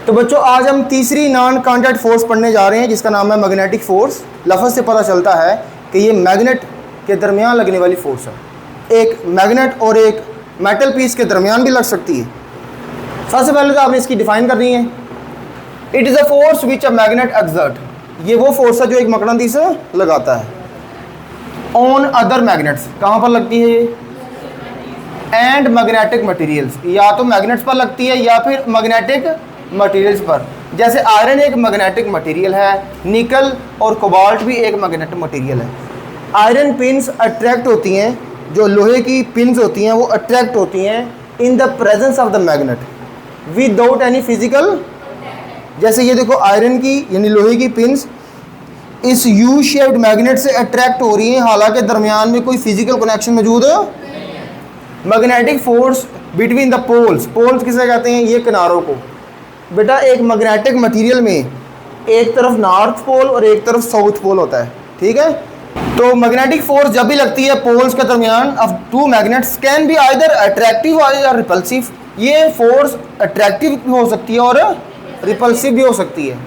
तो बच्चों आज हम तीसरी नॉन कॉन्टैक्ट फोर्स पढ़ने जा रहे हैं जिसका नाम है मैग्नेटिक फोर्स। लफ्ज़ से पता चलता है कि ये मैग्नेट के दरमियान लगने वाली फोर्स है। एक मैग्नेट और एक मेटल पीस के दरमियान भी लग सकती है। सबसे पहले तो आपने इसकी डिफाइन करनी है। It is a force which a magnet exert. ये वो फोर्स है जो एक मकनातीस से लगाता है ऑन अदर मैग्नेट्स। कहाँ पर लगती है ये? एंड मैग्नेटिक मटेरियल्स, या तो मैग्नेट्स पर लगती है या फिर मैग्नेटिक मटेरियल्स पर। जैसे आयरन एक मैग्नेटिक मटेरियल है, निकल और कोबाल्ट भी एक मैग्नेटिक मटेरियल है। आयरन पिन्स अट्रैक्ट होती हैं, जो लोहे की पिन्स होती हैं वो अट्रैक्ट होती हैं in the presence of the magnet without any physical. जैसे ये देखो आयरन की यानी लोहे की पिन्स इस यू शेप्ड मैग्नेट से अट्रैक्ट हो रही हैं, हालांकि दरमियान में कोई फिजिकल कनेक्शन मौजूद है। Magnetic force between the poles, poles किसे कहते हैं? ये किनारों को। बेटा एक मैग्नेटिक मटेरियल में एक तरफ नॉर्थ पोल और एक तरफ साउथ पोल होता है, ठीक है। तो मैग्नेटिक फोर्स जब भी लगती है पोल्स के दरमियान of two magnets can be either attractive और रिपल्सिव। ये फोर्स अट्रैक्टिव भी हो सकती है और रिपल्सिव भी हो सकती है।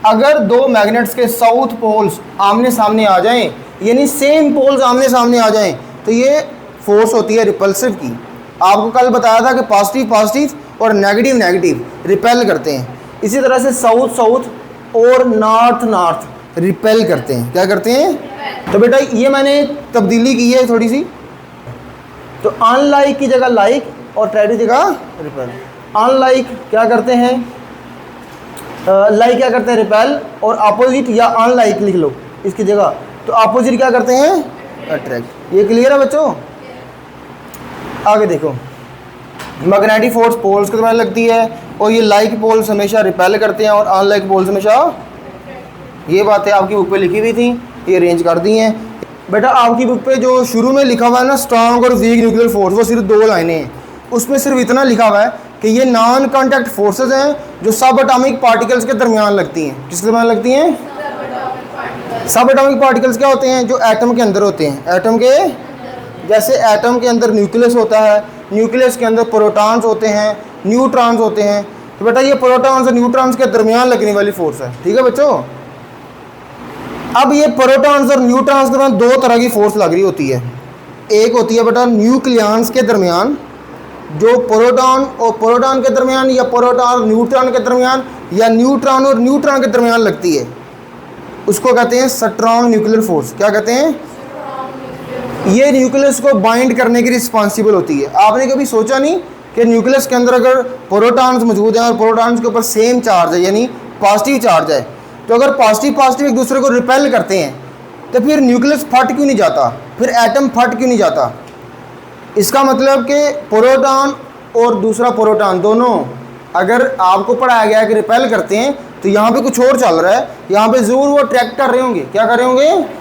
अगर दो मैग्नेट्स के साउथ पोल्स आमने सामने आ जाएं, यानी सेम पोल्स आमने सामने आ जाएं, तो ये फोर्स होती है रिपल्सिव की। आपको कल बताया था कि पॉजिटिव पॉजिटिव और नेगेटिव नेगेटिव रिपेल करते हैं। इसी तरह से साउथ साउथ और नॉर्थ नॉर्थ रिपेल करते हैं। क्या करते हैं? तो बेटा ये मैंने तब्दीली की है थोड़ी सी। तो अनलाइक की जगह लाइक और ट्राई की जगह रिपेल। अनलाइक क्या करते हैं? लाइक क्या करते हैं? रिपेल। और अपोजिट या अनलाइक लिख लो इसकी जगह। तो अपोजिट क्या करते हैं? अट्रैक्ट। ये क्लियर है बच्चों? आगे देखो, मैग्नेटिक फोर्स पोल्स के दरमियान लगती है और ये लाइक पोल्स हमेशा रिपेल करते हैं और अनलाइक पोल्स हमेशा। ये बातें आपकी बुक पे लिखी हुई थी, ये अरेंज कर दी हैं। बेटा आपकी बुक पे जो शुरू में लिखा हुआ है ना स्ट्रॉन्ग और वीक न्यूक्लियर फोर्स, वो सिर्फ 2 लाइनें हैं। उसमें सिर्फ इतना लिखा हुआ है कि ये नॉन कॉन्टैक्ट फोर्सेज हैं जो सब एटॉमिक पार्टिकल्स के दरमियान लगती हैं। किसके दरमियान लगती हैं? सब एटॉमिक पार्टिकल्स क्या होते हैं? जो एटम के अंदर होते हैं। एटम के, जैसे एटम के अंदर न्यूक्लियस होता है, न्यूक्लियस के अंदर प्रोटॉन्स होते हैं, न्यूट्रॉन्स होते हैं। तो बेटा ये प्रोटॉन्स और न्यूट्रॉन्स के दरमियान लगने वाली फोर्स है, ठीक है बच्चों। अब ये प्रोटॉन्स और न्यूट्रॉन्स के दरमियान 2 तरह की फोर्स लग रही होती है। एक होती है बेटा न्यूक्लियंस के दरमियान, जो प्रोटॉन और प्रोटॉन के दरमियान या प्रोटॉन और न्यूट्रॉन के दरमियान या न्यूट्रॉन और न्यूट्रॉन के दरमियान लगती है। उसको कहते हैं स्ट्रॉन्ग न्यूक्लियर फोर्स। क्या कहते हैं? ये न्यूक्लियस को बाइंड करने की रिस्पॉन्सिबल होती है। आपने कभी सोचा नहीं कि न्यूक्लियस के अंदर अगर प्रोटॉन्स मौजूद हैं और प्रोटॉन्स के ऊपर सेम चार्ज है यानी पॉजिटिव चार्ज है, तो अगर पॉजिटिव पॉजिटिव एक दूसरे को रिपेल करते हैं तो फिर न्यूक्लियस फट क्यों नहीं जाता? फिर एटम फट क्यों नहीं जाता? इसका मतलब कि प्रोटॉन और दूसरा प्रोटॉन दोनों अगर आपको पढ़ाया गया है कि रिपेल करते हैं, तो यहाँ पे कुछ और चल रहा है। यहाँ पे ज़रूर वो अट्रैक्ट कर रहे होंगे। क्या कर रहे होंगे?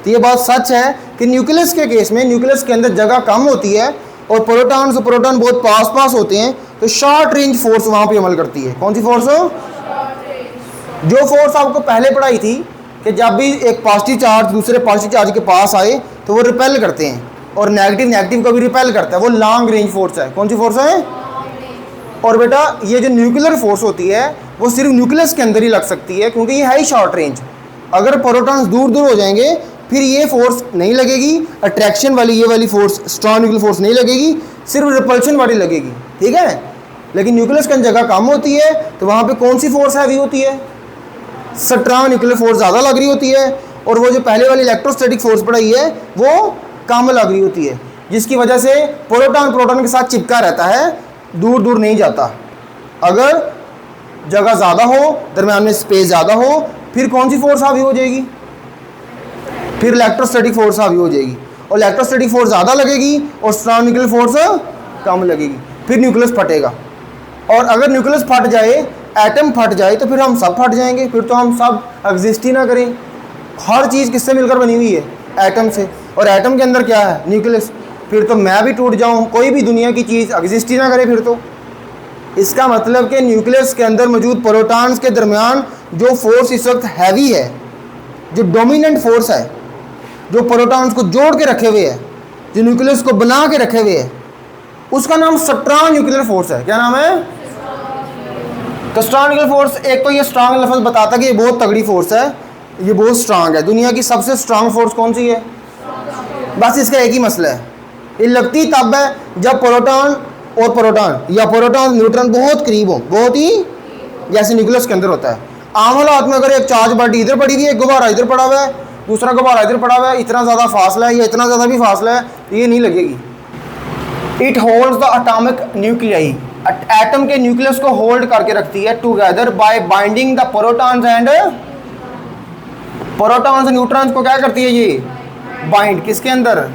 तो ये बात सच है कि न्यूक्लियस के केस में न्यूक्लियस के अंदर जगह कम होती है और प्रोटॉन से प्रोटॉन बहुत पास पास होते हैं, तो शॉर्ट रेंज फोर्स वहाँ पे अमल करती है। कौन सी फोर्स? जो फोर्स आपको पहले पढ़ाई थी कि जब भी एक पॉजिटिव चार्ज दूसरे पॉजिटिव चार्ज के पास आए तो वो रिपेल करते हैं, और नेगेटिव नेगेटिव को भी रिपेल करता है। वो लॉन्ग रेंज फोर्स है। कौन सी फोर्स है? और बेटा ये जो न्यूक्लियर फोर्स होती है वो सिर्फ न्यूक्लियस के अंदर ही लग सकती है, क्योंकि ये है ही शॉर्ट रेंज। अगर प्रोटॉन्स दूर दूर हो जाएंगे फिर ये फोर्स नहीं लगेगी, अट्रैक्शन वाली ये वाली फोर्स स्ट्रॉन्ग न्यूक्लियर फोर्स नहीं लगेगी, सिर्फ रिपल्शन वाली लगेगी, ठीक है। लेकिन न्यूक्लियस की जगह कम होती है तो वहाँ पे कौन सी फोर्स हैवी होती है? स्ट्रॉन्ग न्यूक्लियर फोर्स ज़्यादा लग रही होती है, और वो जो पहले वाली इलेक्ट्रोस्टैटिक फोर्स पढ़ाई है वो कम लग रही होती है, जिसकी वजह से प्रोटॉन प्रोटॉन के साथ चिपका रहता है, दूर दूर नहीं जाता। अगर जगह ज़्यादा हो, दरम्यान में स्पेस ज़्यादा हो, फिर कौन सी फोर्स हावी हो जाएगी? फिर इलेक्ट्रोस्टैटिक फोर्स हावी हो जाएगी, और इलेक्ट्रोस्टैटिक फोर्स ज़्यादा लगेगी और स्ट्रॉन्ग न्यूक्लियर फोर्स कम लगेगी, फिर न्यूक्लियस फटेगा। और अगर न्यूक्लियस फट जाए, एटम फट जाए, तो फिर हम सब फट जाएंगे, फिर तो हम सब एग्जिस्ट ही ना करें। हर चीज़ किससे मिलकर बनी हुई है? एटम से। और एटम के अंदर क्या है? न्यूक्लियस। फिर तो मैं भी टूट जाऊँ, कोई भी दुनिया की चीज़ एग्जिस्ट ही ना करे फिर तो। इसका मतलब कि न्यूक्लियस के अंदर मौजूद प्रोटॉन्स के दरमियान जो फोर्स इस वक्त हैवी है, जो डोमिनेंट फोर्स है, जो प्रोटॉन्स को जोड़ के रखे हुए है, जो न्यूक्लियस को बना के रखे हुए है, उसका नाम स्ट्रॉन्ग न्यूक्लियर फोर्स है। क्या नाम है? तो स्ट्रॉन्ग न्यूक्लियर फोर्स, एक तो ये स्ट्रॉन्ग लफ्ज़ बताता है कि ये बहुत तगड़ी फोर्स है, ये बहुत स्ट्रांग है। दुनिया की सबसे स्ट्रांग फोर्स कौन सी है? बस इसका एक ही मसला है, ये लगती तब है जब प्रोटॉन और प्रोटॉन या प्रोटॉन न्यूट्रॉन बहुत करीब हो, बहुत ही जैसे न्यूक्लियस के अंदर होता है। आम हालात में अगर एक चार्ज पार्टी इधर पड़ी हुई है, एक गुब्बारा इधर पड़ा हुआ है, दूसरा गुब्बारा इधर पड़ा हुआ है, इतना ज़्यादा फासला है या इतना ज़्यादा भी फासला है, ये नहीं लगेगी। It holds the atomic nuclei, atom के न्यूक्लियस को होल्ड करके रखती है together by binding the protons and protons neutrons को क्या करती है ये बाइंड, किसके अंदर?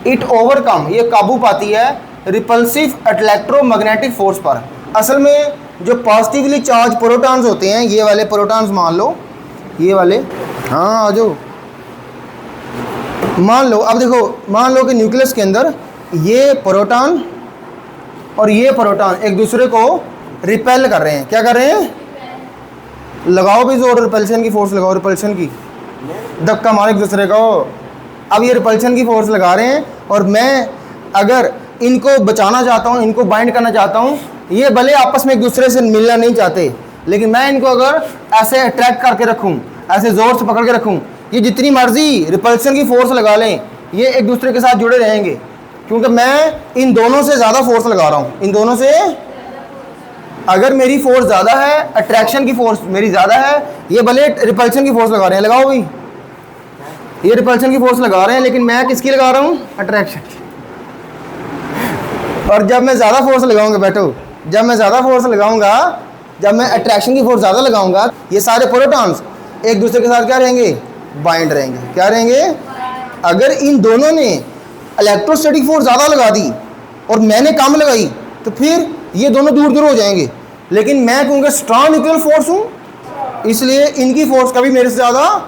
इट ओवरकम, ये काबू पाती है रिपल्सिव इलेक्ट्रोमैग्नेटिक फोर्स पर। असल में जो पॉजिटिवली चार्ज प्रोटॉन्स होते हैं, ये वाले प्रोटॉन्स मान लो, ये वाले, हाँ आ जाओ, मान लो, अब देखो, मान लो कि न्यूक्लियस के अंदर ये प्रोटॉन और ये प्रोटॉन एक दूसरे को रिपेल कर रहे हैं। क्या कर रहे हैं? लगाओ भी जोर, रिपल्शन की फोर्स लगाओ, रिपल्शन की, धक्का मारो एक दूसरे को। अब ये रिपल्शन की फोर्स लगा रहे हैं और मैं अगर इनको बचाना चाहता हूँ, इनको बाइंड करना चाहता हूँ, ये भले आपस में एक दूसरे से मिलना नहीं चाहते, लेकिन मैं इनको अगर ऐसे अट्रैक्ट करके रखूँ, ऐसे ज़ोर से पकड़ के रखूँ, ये जितनी मर्जी रिपल्शन की फोर्स लगा लें, ये एक दूसरे के साथ जुड़े रहेंगे, क्योंकि मैं इन दोनों से ज़्यादा फोर्स लगा रहा हूँ। इन दोनों से अगर मेरी फोर्स ज़्यादा है, अट्रैक्शन की फोर्स मेरी ज़्यादा है, ये भले रिपल्शन की फोर्स लगा रहे हैं, लगाओ भाई, ये रिपल्शन की फोर्स लगा रहे हैं, लेकिन मैं किसकी लगा रहा हूँ? अट्रैक्शन की। और जब मैं ज़्यादा फोर्स लगाऊंगा, बैठो, जब मैं ज़्यादा फोर्स लगाऊंगा, जब मैं अट्रैक्शन की फोर्स ज़्यादा लगाऊंगा, ये सारे प्रोटॉन्स एक दूसरे के साथ क्या रहेंगे? बाइंड रहेंगे। क्या रहेंगे? अगर इन दोनों ने इलेक्ट्रोस्टैटिक फोर्स ज़्यादा लगा दी और मैंने कम लगाई, तो फिर ये दोनों दूर दूर हो जाएंगे। लेकिन मैं क्योंकि स्ट्रॉन्ग न्यूक्लियर फोर्स हूँ, इसलिए इनकी फोर्स कभी मेरे से ज़्यादा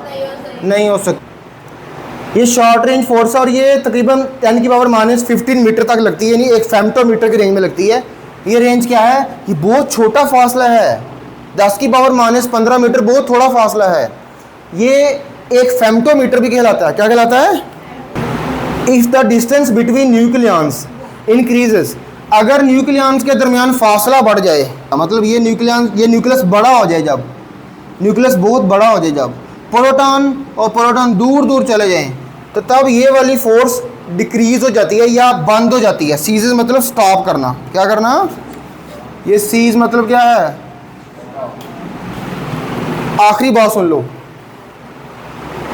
नहीं हो सकती। ये शॉर्ट रेंज फोर्स है और ये तकरीबन 10⁻⁻15 मीटर तक लगती है, यानी एक फेम्टोमीटर की रेंज में लगती है। ये रेंज क्या है? ये बहुत छोटा फासला है, 10⁻⁻15 मीटर बहुत थोड़ा फासला है। ये एक फेम्टोमीटर भी कहलाता है। क्या कहलाता है? If the distance between nucleons increases, अगर न्यूक्लियॉन्स के दरमियान फासला बढ़ जाए, मतलब ये न्यूक्लियस बड़ा हो जाए, जब न्यूक्लियस बहुत बड़ा हो जाए, जब प्रोटॉन और प्रोटॉन दूर दूर चले जाएं, तो तब ये वाली फोर्स डिक्रीज हो जाती है या बंद हो जाती है। सीज मतलब स्टॉप करना। क्या करना? ये सीज मतलब क्या है? आखिरी बात सुन लो,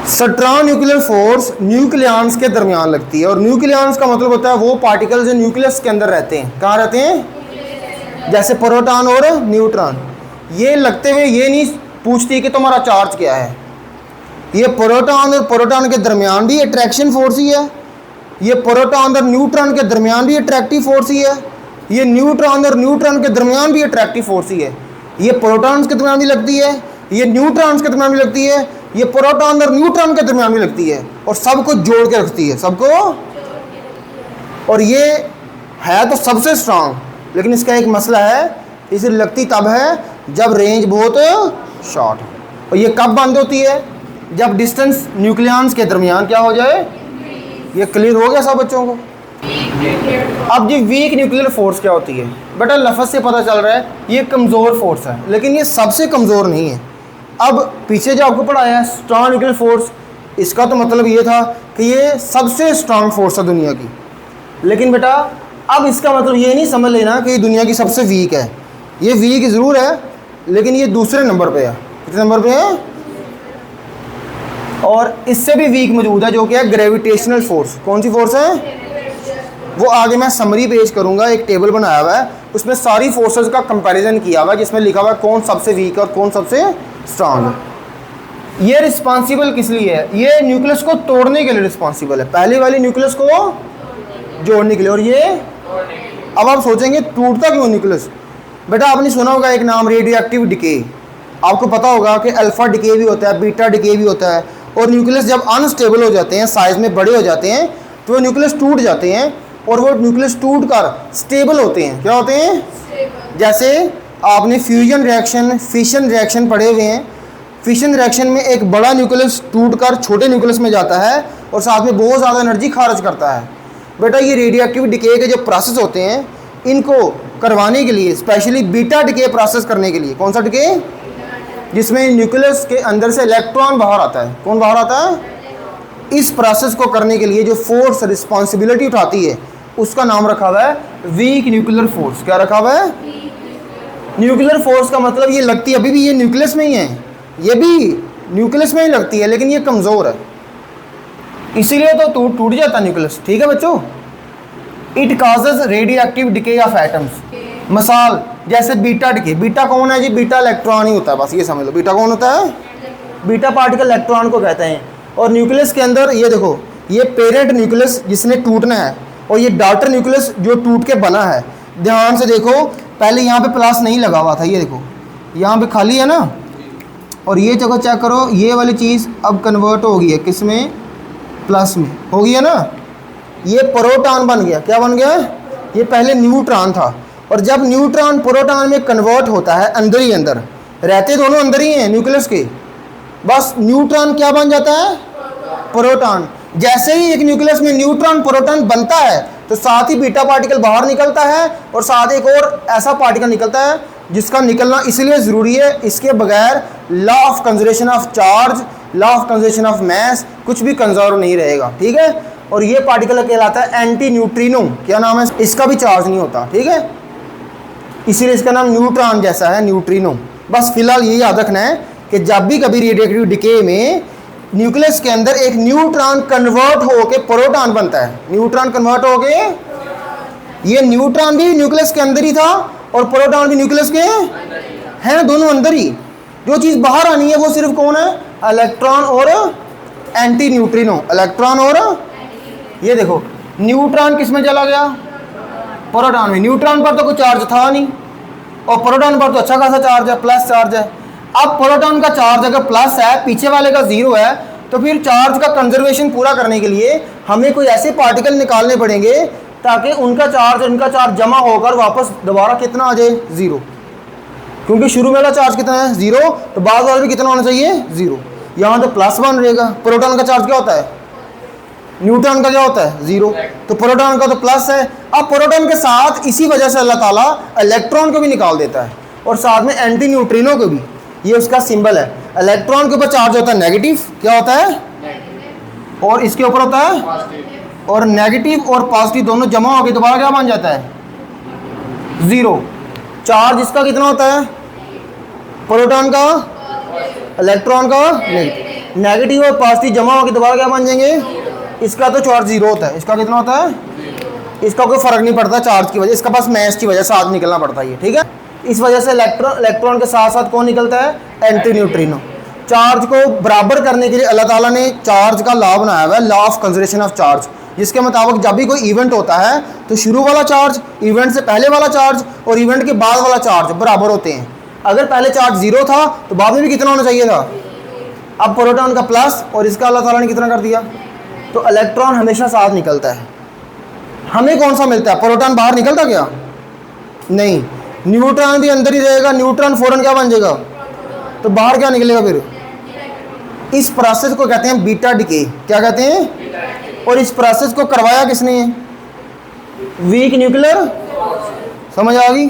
स्ट्रॉन्ग न्यूक्लियर फोर्स न्यूक्लियॉन्स के दरमियान लगती है, और न्यूक्लियॉन्स का मतलब होता है वो पार्टिकल्स जो न्यूक्लियस के अंदर रहते हैं। कहाँ रहते हैं? जैसे प्रोटॉन और न्यूट्रॉन। ये लगते हुए ये नहीं पूछती कि तुम्हारा चार्ज क्या है। ये प्रोटॉन और प्रोटॉन के दरमियान भी अट्रैक्शन फोर्स ही है, ये प्रोटॉन और न्यूट्रॉन के दरमियान भी अट्रैक्टिव फोर्स ही है, ये न्यूट्रॉन और न्यूट्रॉन के दरमियान भी अट्रैक्टिव फोर्स ही है। ये प्रोटॉन्स के दरमियान भी लगती है, ये न्यूट्रॉन्स के दरमियान भी लगती है, ये प्रोटॉन और न्यूट्रॉन के दरमियान भी लगती है, और सबको जोड़ के रखती है, सबको। और ये है तो सबसे स्ट्रांग, लेकिन इसका एक मसला है, इसे लगती तब है जब रेंज बहुत शॉर्ट हो। और ये कब बंद होती है? जब डिस्टेंस न्यूक्लियॉन्स के दरमियान क्या हो जाए। ये क्लियर हो गया सब बच्चों को? अब जी वीक न्यूक्लियर फोर्स क्या होती है? बेटा लफ्ज़ से पता चल रहा है ये कमज़ोर फोर्स है, लेकिन ये सबसे कमज़ोर नहीं है। अब पीछे जो आपको पढ़ाया है स्ट्रॉन्ग न्यूक्लियर फोर्स, इसका तो मतलब ये था कि ये सबसे स्ट्रॉन्ग फोर्स है दुनिया की। लेकिन बेटा अब इसका मतलब ये नहीं समझ लेना कि ये दुनिया की सबसे वीक है। ये वीक ज़रूर है, लेकिन ये दूसरे नंबर पे है। कितने नंबर पे है? और इससे भी वीक मौजूद है, जो कि है ग्रेविटेशनल फोर्स। कौन सी फोर्स है? वो आगे मैं समरी पेश करूंगा, एक टेबल बनाया हुआ है, उसमें सारी फोर्सेस का कंपैरिजन किया हुआ है, जिसमें लिखा हुआ है कौन सबसे वीक और कौन सबसे स्ट्रांग है। ये रिस्पॉन्सिबल किस लिए है? ये न्यूक्लियस को तोड़ने के लिए रिस्पॉन्सिबल है, पहले वाली न्यूक्लियस को जोड़ने के लिए। और ये अब आप सोचेंगे टूटता क्यों न्यूक्लियस? बेटा आपने सुना होगा एक नाम, रेडियो एक्टिव डिके। आपको पता होगा कि अल्फा डिके भी होता है, बीटा डिके भी होता है, और न्यूक्लियस जब अनस्टेबल हो जाते हैं, साइज में बड़े हो जाते हैं, तो वो न्यूक्लियस टूट जाते हैं, और वो न्यूक्लियस टूट कर स्टेबल होते हैं। क्या होते हैं? जैसे आपने फ्यूजन रिएक्शन, फिशन रिएक्शन पढ़े हुए हैं। फिशन रिएक्शन में एक बड़ा न्यूक्लियस टूट कर छोटे न्यूक्लियस में जाता है और साथ में बहुत ज़्यादा एनर्जी खारिज करता है। बेटा ये रेडियो एक्टिव डिके के जो प्रोसेस होते हैं, इनको करवाने के लिए, स्पेशली बीटा डिके प्रोसेस करने के लिए। कौन सा डिके? जिसमें न्यूक्लियस के अंदर से इलेक्ट्रॉन बाहर आता है। कौन बाहर आता है? इस प्रोसेस को करने के लिए जो फोर्स रिस्पॉन्सिबिलिटी उठाती है उसका नाम रखा हुआ है वीक न्यूक्लियर फोर्स। क्या रखा हुआ है? न्यूक्लियर फोर्स का मतलब ये लगती है अभी भी ये न्यूक्लियस में ही है, ये भी न्यूक्लियस में ही लगती है, लेकिन ये कमज़ोर है, इसीलिए तो टूट जाता है न्यूक्लियस। ठीक है बच्चों। It causes radio active decay of atoms. मिसाल जैसे बीटा डिके। बीटा कौन है जी? बीटा इलेक्ट्रॉन ही होता है, बस ये समझ लो। बीटा कौन होता है? बीटा पार्टिकल इलेक्ट्रॉन को कहते हैं। और न्यूक्लियस के अंदर ये देखो, ये पेरेंट न्यूक्लियस जिसने टूटना है और ये डॉटर न्यूक्लियस जो टूट के बना है। ध्यान से देखो, पहले यहाँ पे प्लस नहीं लगा हुआ था, ये देखो यहाँ पे खाली है ना, और ये जगह चेक करो, ये वाली चीज़ अब कन्वर्ट हो गई है किस में? प्लस में हो गई है ना। ये प्रोटॉन बन गया। क्या बन गया? ये पहले न्यूट्रॉन था, और जब न्यूट्रॉन प्रोटॉन में कन्वर्ट होता है, अंदर ही अंदर रहते दोनों अंदर ही हैं न्यूक्लियस के, बस न्यूट्रॉन क्या बन जाता है? प्रोटॉन। जैसे ही एक न्यूक्लियस में न्यूट्रॉन प्रोटॉन बनता है तो साथ ही बीटा पार्टिकल बाहर निकलता है, और साथ एक और ऐसा पार्टिकल निकलता है जिसका निकलना इसलिए ज़रूरी है, इसके बगैर law of conservation of charge, law of conservation of mass कुछ भी कंजर्व नहीं रहेगा। ठीक है। और ये पार्टिकल कहलाता है एंटी न्यूट्रिनो। क्या नाम है इसका? भी चार्ज नहीं होता। ठीक है, इसीलिए इसका नाम न्यूट्रॉन जैसा है, न्यूट्रिनो। बस फिलहाल ये याद रखना है कि जब भी कभी रेडियोएक्टिव डिके में न्यूक्लियस के अंदर एक न्यूट्रॉन कन्वर्ट होके प्रोटॉन बनता है, न्यूट्रॉन कन्वर्ट होके, ये न्यूट्रॉन भी न्यूक्लियस के अंदर ही था और प्रोटॉन भी न्यूक्लियस के हैं, दोनों अंदर ही। जो चीज़ बाहर आनी है वो सिर्फ कौन है? इलेक्ट्रॉन और एंटी न्यूट्रिनो। इलेक्ट्रॉन और ये देखो, न्यूट्रॉन किस में चला गया? प्रोटॉन में। न्यूट्रॉन पर तो कोई चार्ज था नहीं, और प्रोटॉन पर तो अच्छा खासा चार्ज है, प्लस चार्ज है। अब प्रोटॉन का चार्ज अगर प्लस है, पीछे वाले का जीरो है, तो फिर चार्ज का कंजर्वेशन पूरा करने के लिए हमें कोई ऐसे पार्टिकल निकालने पड़ेंगे ताकि उनका चार्ज इनका चार्ज जमा होकर वापस दोबारा कितना आ जाए? ज़ीरो। क्योंकि शुरू वाला चार्ज कितना है? ज़ीरो, तो बाद वाला भी कितना होना चाहिए? ज़ीरो। यहाँ तो प्लस वन रहेगा। प्रोटॉन का चार्ज क्या होता है? न्यूट्रॉन का क्या होता है? ज़ीरो। तो प्रोटॉन का तो प्लस है। अब प्रोटॉन के साथ इसी वजह से अल्लाह ताला इलेक्ट्रॉन को भी निकाल देता है, और साथ में एंटी न्यूट्रिनो को भी। ये उसका सिंबल है। इलेक्ट्रॉन के ऊपर चार्ज होता है नेगेटिव। क्या होता है? और इसके ऊपर होता है, और नेगेटिव और पॉजिटिव दोनों जमा होकर दोबारा क्या बन जाता है? ज़ीरो। चार्ज इसका कितना होता है? प्रोटॉन का, इलेक्ट्रॉन का नेगेटिव, नेगेटिव और पॉजिटिव जमा होकर दोबारा क्या बन जाएंगे? इसका तो चार्ज ज़ीरो होता है, इसका कितना होता है? इसका कोई फ़र्क नहीं पड़ता चार्ज की वजह, इसका बस मैस की वजह साथ निकलना पड़ता है। ठीक है। इस वजह से इलेक्ट्रॉन के साथ साथ कौन निकलता है? Anti neutrino. चार्ज को बराबर करने के लिए अल्लाह ताला ने चार्ज का लॉ बनाया हुआ है, law of conservation of charge, जिसके मुताबिक जब भी कोई इवेंट होता है तो शुरू वाला चार्ज, इवेंट से पहले वाला चार्ज और इवेंट के बाद वाला चार्ज बराबर होते हैं। अगर पहले चार्ज ज़ीरो था तो बाद में भी कितना होना चाहिए था? अब प्रोटॉन का प्लस, और इसका अल्लाह ताला ने कितना कर दिया? तो इलेक्ट्रॉन हमेशा साथ निकलता है। हमें कौन सा मिलता है? प्रोटॉन बाहर निकलता क्या? नहीं। न्यूट्रॉन भी अंदर ही रहेगा। न्यूट्रॉन फौरन क्या बन जाएगा? तो बाहर क्या निकलेगा फिर? इस प्रोसेस को कहते हैं बीटा डिके। क्या कहते हैं? और इस प्रोसेस को करवाया किसने? Weak nuclear. समझ आ गई?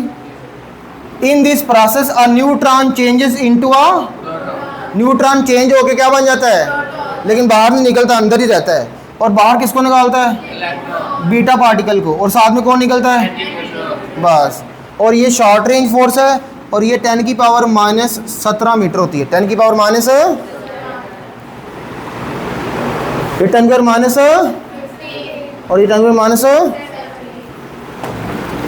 In this process a neutron changes into a, neutron change होके क्या बन जाता है? लेकिन बाहर नहीं निकलता, अंदर ही रहता है। और बाहर किसको निकालता है? बीटा पार्टिकल को। और साथ में कौन निकलता है? बस। और ये शॉर्ट रेंज फोर्स है, और ये 10 की पावर -17 मीटर होती है। 10 की पावर माइनस, ये 10 की पावर माइनस, और ये 10 की पावर माइनस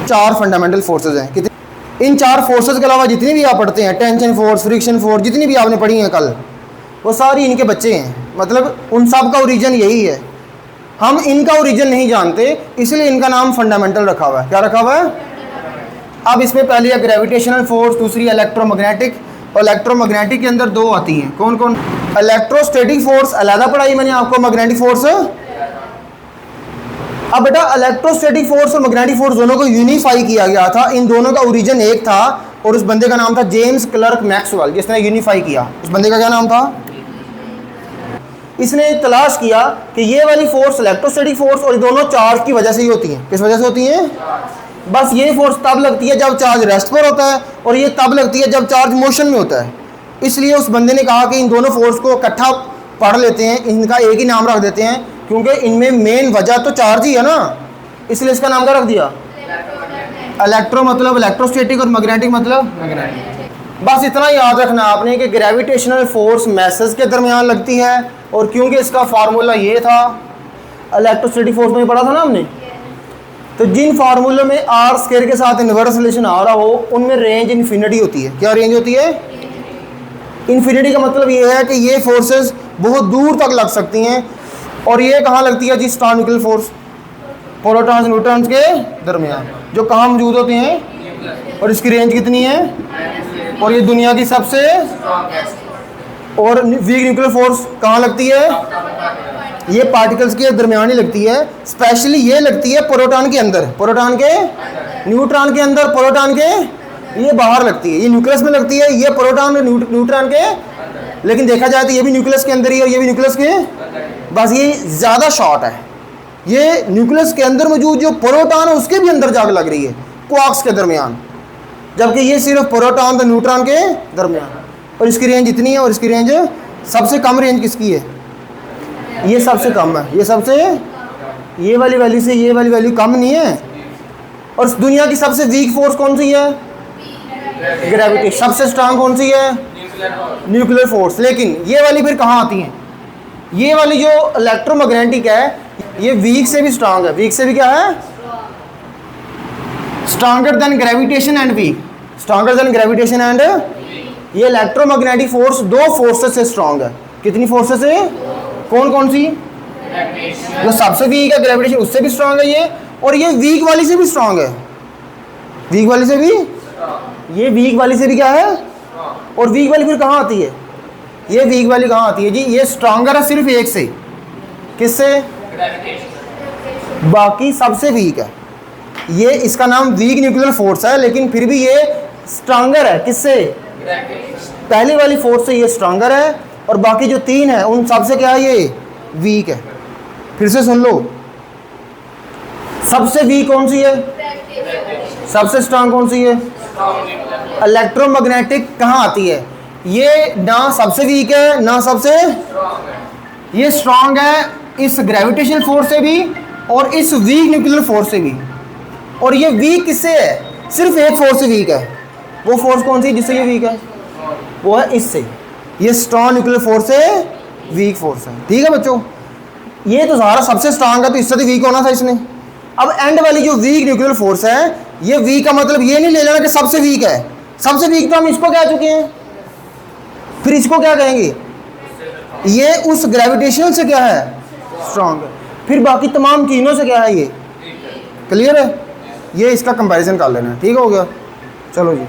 4 फंडामेंटल फोर्सेज हैं। कितने? इन 4 फोर्सेज के अलावा जितनी भी आप पढ़ते हैं, टेंशन फोर्स, फ्रिक्शन फोर्स, जितनी भी आपने पढ़ी हैं कल, वो सारी इनके बच्चे हैं। मतलब उन सब का ओरिजिन यही है। हम इनका ओरिजिन नहीं जानते, इसलिए इनका नाम फंडामेंटल रखा हुआ है। क्या रखा हुआ है? अब इसमें पहली है ग्रेविटेशनल फोर्स, दूसरी इलेक्ट्रोमैग्नेटिक। और इलेक्ट्रोमैग्नेटिक के अंदर दो आती हैं। कौन कौन? इलेक्ट्रोस्टैटिक फोर्स अलग पढ़ाई मैंने आपको, मैग्नेटिक फोर्स। अब बेटा इलेक्ट्रोस्टैटिक फोर्स और मैग्नेटिक फोर्स दोनों को यूनिफाई किया गया था। इन दोनों का ओरिजिन एक था, और उस बंदे का नाम था जेम्स क्लर्क मैक्सवेल, जिसने यूनिफाई किया। उस बंदे का क्या नाम था? इसने तलाश किया कि ये वाली फोर्स इलेक्ट्रोस्टैटिक फोर्स और दोनों चार्ज की वजह से ही होती हैं। किस वजह से होती हैं? बस ये फोर्स तब लगती है जब चार्ज रेस्ट पर होता है, और ये तब लगती है जब चार्ज मोशन में होता है। इसलिए उस बंदे ने कहा कि इन दोनों फोर्स को इकट्ठा पढ़ लेते हैं, इनका एक ही नाम रख देते हैं, क्योंकि इनमें मेन वजह तो चार्ज ही है ना, इसलिए इसका नाम क्या रख दिया? इलेक्ट्रो मतलब इलेक्ट्रोस्टैटिक और मैग्नेटिक मतलब मैग्नेटिक। बस इतना याद रखना आपने कि ग्रेविटेशनल फोर्स मैसेज के दरमियान लगती है, और क्योंकि इसका फार्मूला ये था, इलेक्ट्रोस्टैटिक फोर्स में पढ़ा था ना हमने, तो जिन फार्मूले में आर स्क्वायर के साथ इन्वर्स रिलेशन आ रहा हो उनमें रेंज इन्फिनिटी होती है। क्या रेंज होती है? इन्फिनिटी का मतलब ये है कि ये फोर्सेस बहुत दूर तक लग सकती हैं। और ये कहाँ लगती है जी? Strong nuclear force protons neutrons के दरमियान, जो कहाँ मौजूद होते हैं, और इसकी रेंज कितनी है, और ये दुनिया की सबसे। और वीक न्यूक्लियर फोर्स कहाँ लगती है? ये पार्टिकल्स के दरमियान ही लगती है। स्पेशली ये लगती है प्रोटॉन के अंदर, प्रोटॉन के, न्यूट्रॉन के अंदर, प्रोटॉन के ये बाहर लगती है। ये न्यूक्लियस में लगती है, ये प्रोटॉन न्यूट्रॉन के, लेकिन देखा जाए तो ये भी न्यूक्लियस के अंदर ही है और ये भी न्यूक्लियस के, बस ये ज़्यादा शॉर्ट है। ये न्यूक्लियस के अंदर मौजूद जो प्रोटॉन है उसके भी अंदर जाग लग रही है, क्वार्क्स के दरमियान, जबकि ये सिर्फ प्रोटॉन और न्यूट्रॉन के दरमियान। और इसकी रेंज इतनी है, और इसकी रेंज सबसे कम रेंज किसकी है? ये सबसे कम है, ये सबसे, ये वाली वैल्यू से ये वाली वैल्यू कम नहीं है। और दुनिया की सबसे वीक फोर्स कौन सी है? ग्रेविटी। सबसे स्ट्रांग कौन सी है? Nuclear force. लेकिन ये वाली फिर कहाँ आती है? ये वाली जो इलेक्ट्रोमैग्नेटिक है ये वीक से भी स्ट्रांग है। वीक से भी क्या है? Stronger than gravitation and weak, stronger than gravitation and. ये इलेक्ट्रोमैग्नेटिक फोर्स दो फोर्सेस से स्ट्रांग है। कितनी फोर्सेस से? कौन कौन सी? जो सबसे वीक है ग्रेविटेशन उससे भी स्ट्रांग है ये, और ये वीक वाली से भी स्ट्रांग है। वीक वाली से भी, ये वीक वाली से भी क्या है? और वीक वाली फिर कहाँ आती है? ये वीक वाली कहाँ आती है जी? ये स्ट्रांगर है सिर्फ एक से, किससे? बाकी सबसे वीक है। ये इसका नाम वीक न्यूक्लियर फोर्स है, लेकिन फिर भी ये स्ट्रांगर है किससे? पहली वाली फोर्स से ये स्ट्रांगर है, और बाकी जो तीन है उन सबसे क्या है? ये वीक है। फिर से सुन लो, सबसे वीक कौन सी है? सबसे स्ट्रांग कौन सी है? इलेक्ट्रोमैग्नेटिक कहाँ आती है? ये ना सबसे वीक है ना सबसे, ये स्ट्रांग है इस ग्रेविटेशनल फोर्स से भी और इस वीक न्यूक्लियर फोर्स से भी। और ये वीक किससे है? सिर्फ एक फोर्स से वीक है। वो फोर्स कौन सी जिससे ये वीक है? वो है इससे। ये स्ट्रांग न्यूक्लियर फोर्स है, वीक फोर्स है। ठीक है बच्चों, ये तो सारा सबसे स्ट्रांग है तो इससे तो वीक होना था इसने। अब एंड वाली जो वीक न्यूक्लियर फोर्स है, ये वीक का मतलब ये नहीं ले लेना कि सबसे वीक है। सबसे वीक तो हम इसको कह चुके हैं, फिर इसको क्या कहेंगे? ये उस ग्रेविटेशनल से क्या है? स्ट्रांग है। फिर बाकी तमाम तीनों से क्या है? ये क्लियर है? ये इसका कंपैरिजन कर लेना। ठीक हो गया? चलो जी।